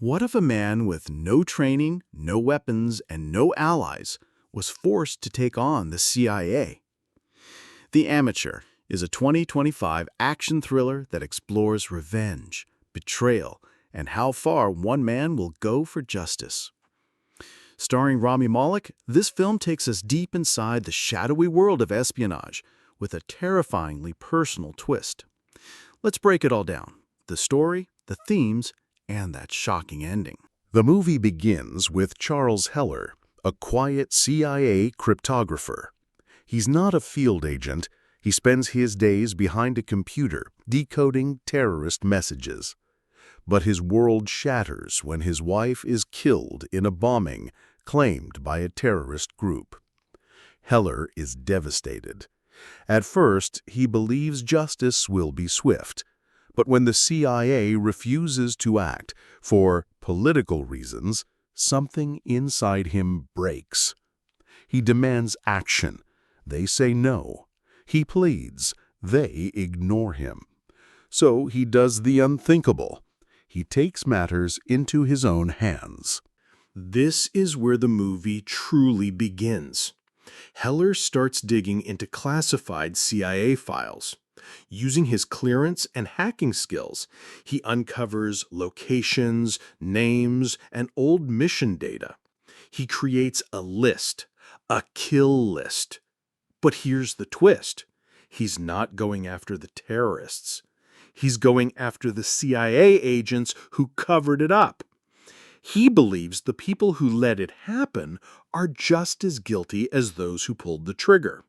What if a man with no training, no weapons, and no allies was forced to take on the CIA? The Amateur is a 2025 action thriller that explores revenge, betrayal, and how far one man will go for justice. Starring Rami Malek, this film takes us deep inside the shadowy world of espionage with a terrifyingly personal twist. Let's break it all down: the story, the themes, and that shocking ending. The movie begins with Charles Heller, a quiet CIA cryptographer. He's not a field agent. He spends his days behind a computer decoding terrorist messages. But his world shatters when his wife is killed in a bombing claimed by a terrorist group. Heller is devastated. At first, he believes justice will be swift. But when the CIA refuses to act for political reasons, something inside him breaks. He demands action. They say no. He pleads. They ignore him. So he does the unthinkable. He takes matters into his own hands. This is where the movie truly begins. Heller starts digging into classified CIA files. Using his clearance and hacking skills, he uncovers locations, names, and old mission data. He creates a list, a kill list. But here's the twist. He's not going after the terrorists. He's going after the CIA agents who covered it up. He believes the people who let it happen are just as guilty as those who pulled the trigger.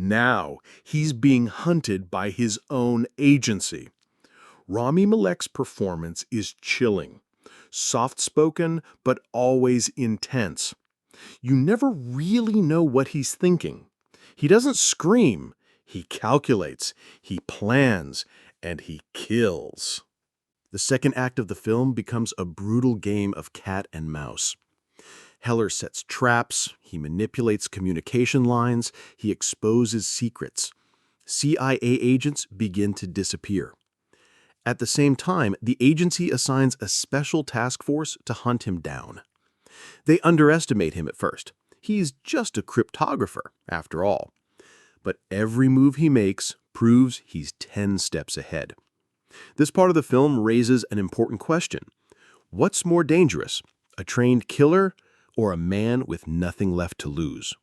Now he's being hunted by his own agency. Rami Malek's performance is chilling, soft-spoken but always intense. You never really know what he's thinking. He doesn't scream. He calculates, he plans, and he kills. The second act of the film becomes a brutal game of cat and mouse. Heller sets traps, he manipulates communication lines, he exposes secrets. CIA agents begin to disappear. At the same time, the agency assigns a special task force to hunt him down. They underestimate him at first. He's just a cryptographer, after all. But every move he makes proves he's 10 steps ahead. This part of the film raises an important question. What's more dangerous, a trained killer or a man with nothing left to lose?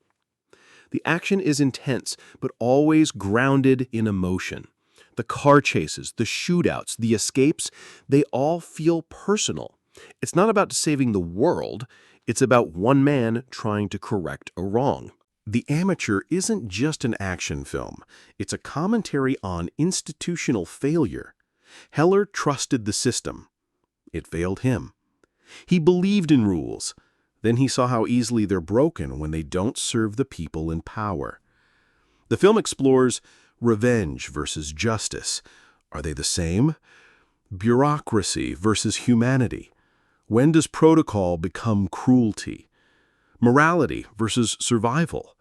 The action is intense, but always grounded in emotion. The car chases, the shootouts, the escapes, they all feel personal. It's not about saving the world, it's about one man trying to correct a wrong. The Amateur isn't just an action film, it's a commentary on institutional failure. Heller trusted the system. It failed him. He believed in rules. Then he saw how easily they're broken when they don't serve the people in power. The film explores revenge versus justice. Are they the same? Bureaucracy versus humanity. When does protocol become cruelty? Morality versus survival.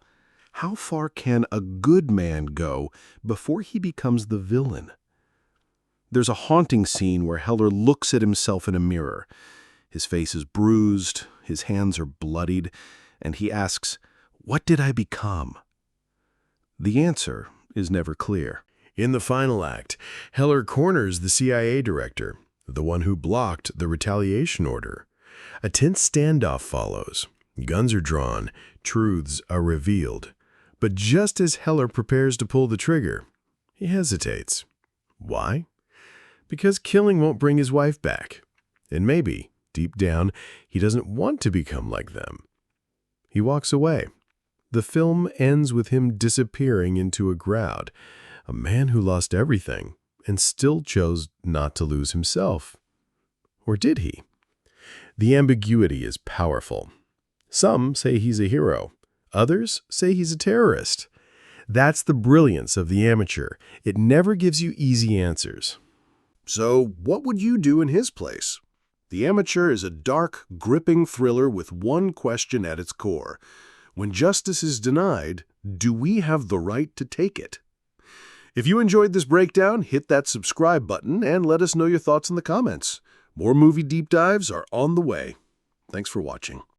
How far can a good man go before he becomes the villain? There's a haunting scene where Heller looks at himself in a mirror. His face is bruised, his hands are bloodied, and he asks, "What did I become?" The answer is never clear. In the final act, Heller corners the CIA director, the one who blocked the retaliation order. A tense standoff follows. Guns are drawn, truths are revealed. But just as Heller prepares to pull the trigger, he hesitates. Why? Because killing won't bring his wife back. And maybe, deep down, he doesn't want to become like them. He walks away. The film ends with him disappearing into a crowd, a man who lost everything and still chose not to lose himself. Or did he? The ambiguity is powerful. Some say he's a hero. Others say he's a terrorist. That's the brilliance of The Amateur. It never gives you easy answers. So, what would you do in his place? The Amateur is a dark, gripping thriller with one question at its core. When justice is denied, do we have the right to take it? If you enjoyed this breakdown, hit that subscribe button and let us know your thoughts in the comments. More movie deep dives are on the way. Thanks for watching.